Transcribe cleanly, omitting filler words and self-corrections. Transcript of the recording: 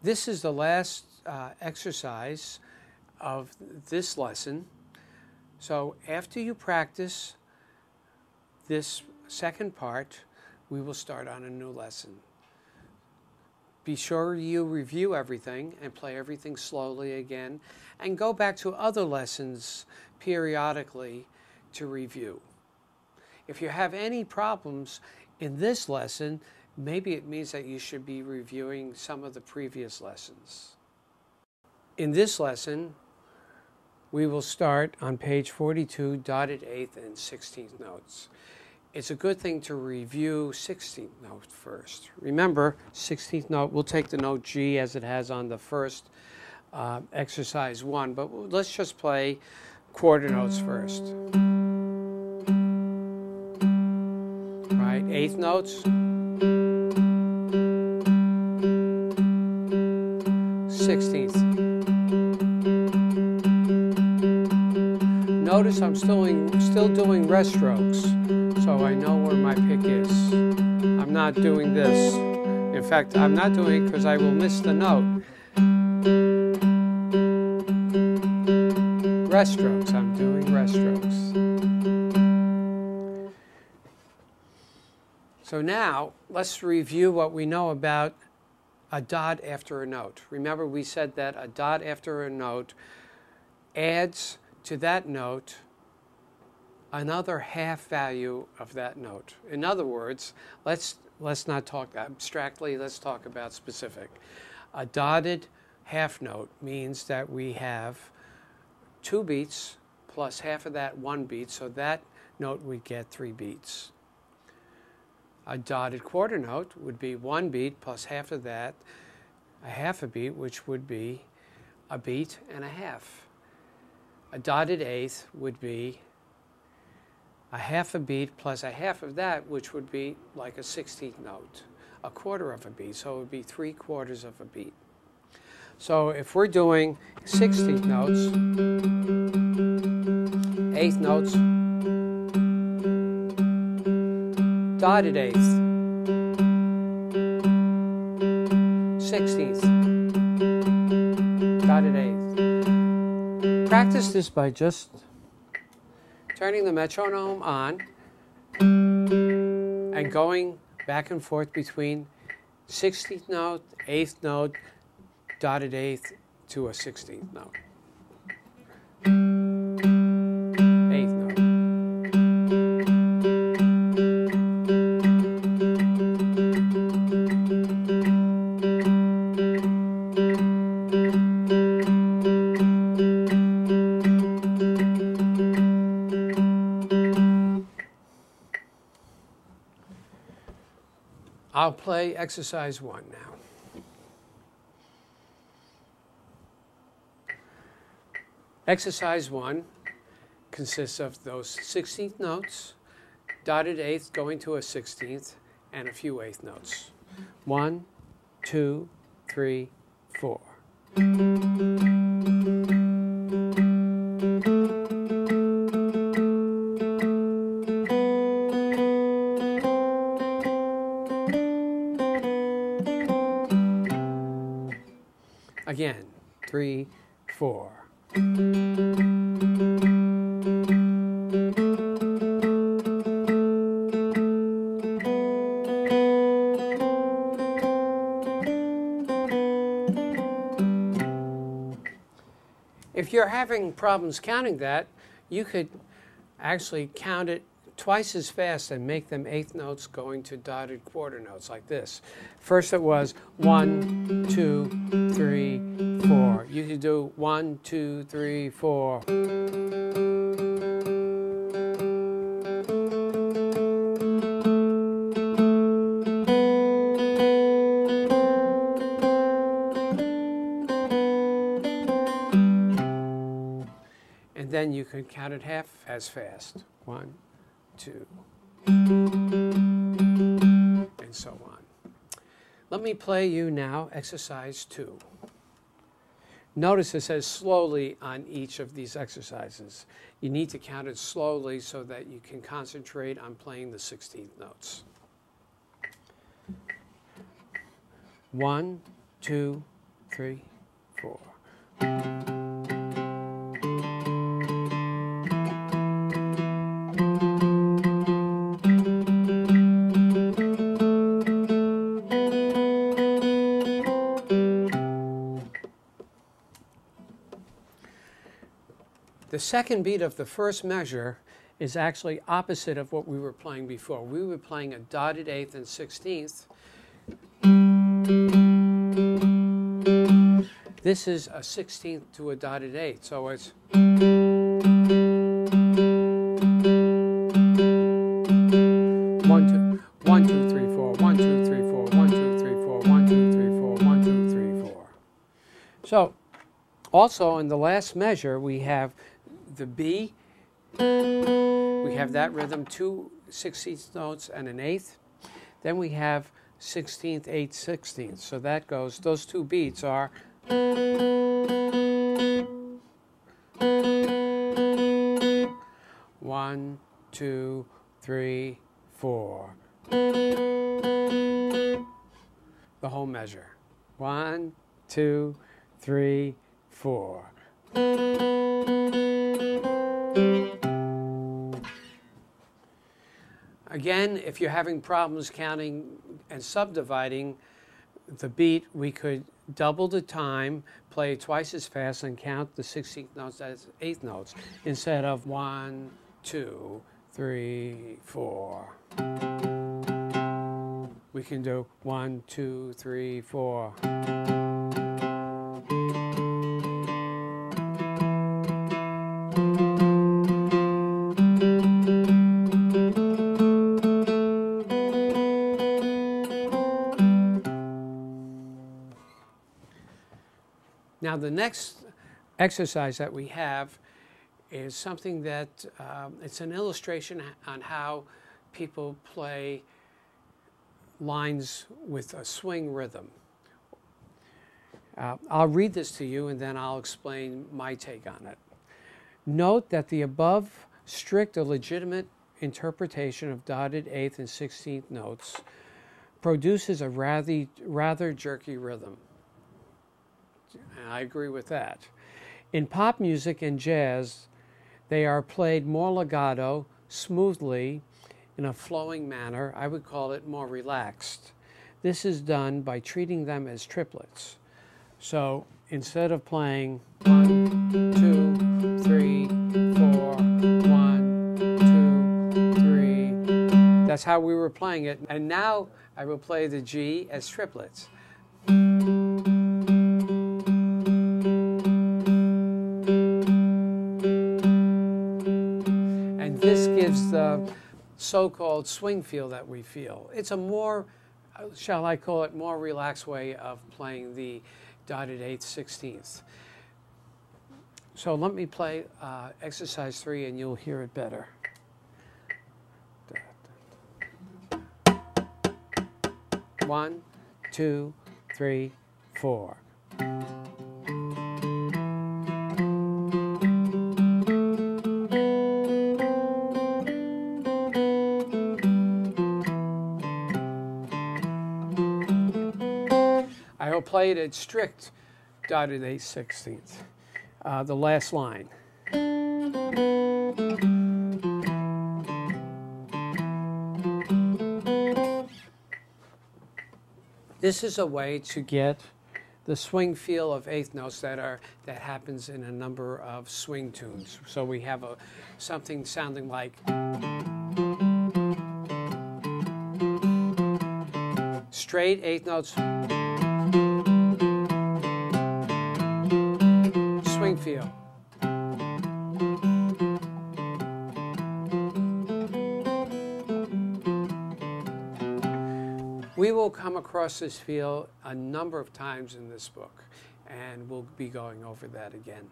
This is the last exercise of this lesson. So after you practice this second part, we will start on a new lesson. Be sure you review everything and play everything slowly again, and go back to other lessons periodically to review. If you have any problems in this lesson, maybe it means that you should be reviewing some of the previous lessons. In this lesson, we will start on page 42, dotted 8th and 16th notes. It's a good thing to review 16th note first. Remember, 16th note, we'll take the note G as it has on the first exercise 1, but let's just play quarter notes first. Right, 8th notes. 16th. Notice I'm still doing rest strokes, so I know where my pick is. I'm not doing this. In fact, I'm not doing it because I will miss the note. Rest strokes. I'm doing rest strokes. So now, let's review what we know about a dot after a note. Remember, we said that a dot after a note adds to that note another half value of that note. In other words, let's not talk abstractly, let's talk about specific. A dotted half note means that we have 2 beats plus half of that 1 beat, so that note would get 3 beats. A dotted quarter note would be 1 beat plus half of that, a half a beat, which would be a beat and a half. A dotted eighth would be a half a beat plus a half of that, which would be like a 16th note, a quarter of a beat, so it would be 3/4 of a beat. So if we're doing 16th notes, 8th notes, dotted eighth, 16th, dotted eighth. Practice this by just turning the metronome on and going back and forth between 16th note, 8th note, dotted eighth to a 16th note. 8th note. I'll play exercise 1 now. Exercise 1 consists of those 16th notes, dotted eighth going to a 16th, and a few 8th notes. 1, 2, 3, 4. Again, 3, 4. If you're having problems counting that, you could actually count it twice as fast and make them 8th notes going to dotted quarter notes like this. First it was 1, 2, 3, 4. You could do 1, 2, 3, 4. And then you could count it half as fast. 1, 2, and so on. Let me play you now exercise 2. Notice it says slowly on each of these exercises. You need to count it slowly so that you can concentrate on playing the 16th notes. 1, 2, 3, 4. The second beat of the first measure is actually opposite of what we were playing before. We were playing a dotted eighth and 16th. This is a 16th to a dotted eighth, so it's 1, 2, 1, 2, 3, 4, 1, 2, 3, 4, 1, 2, 3, 4, 1, 2, 3, 4, 1, 2, 3, 4. So also in the last measure we have the B. We have that rhythm, 2 16th notes and an eighth. Then we have 16th, 8th, 16th. So that goes, those two beats are 1, 2, 3, 4. The whole measure. 1, 2, 3, 4. Again, if you're having problems counting and subdividing the beat, we could double the time, play twice as fast, and count the 16th notes as eighth notes instead of 1, 2, 3, 4. We can do 1, 2, 3, 4. Now the next exercise that we have is something that it's an illustration on how people play lines with a swing rhythm. I'll read this to you and then I'll explain my take on it. Note that the above strict or legitimate interpretation of dotted eighth and 16th notes produces a rather jerky rhythm. And I agree with that. In pop music and jazz, they are played more legato, smoothly, in a flowing manner. I would call it more relaxed. This is done by treating them as triplets. So instead of playing 1, 2, 3, 4, 1, 2, 3, that's how we were playing it. And now I will play the G as triplets. This gives the so-called swing feel that we feel. It's a more, shall I call it, more relaxed way of playing the dotted eighth 16th. So let me play exercise 3 and you'll hear it better. 1, 2, 3, 4. I will play it at strict dotted eighth 16th, the last line. This is a way to get the swing feel of eighth notes that happens in a number of swing tunes. So we have something sounding like straight eighth notes, swing feel. We will come across this feel a number of times in this book, and we'll be going over that again.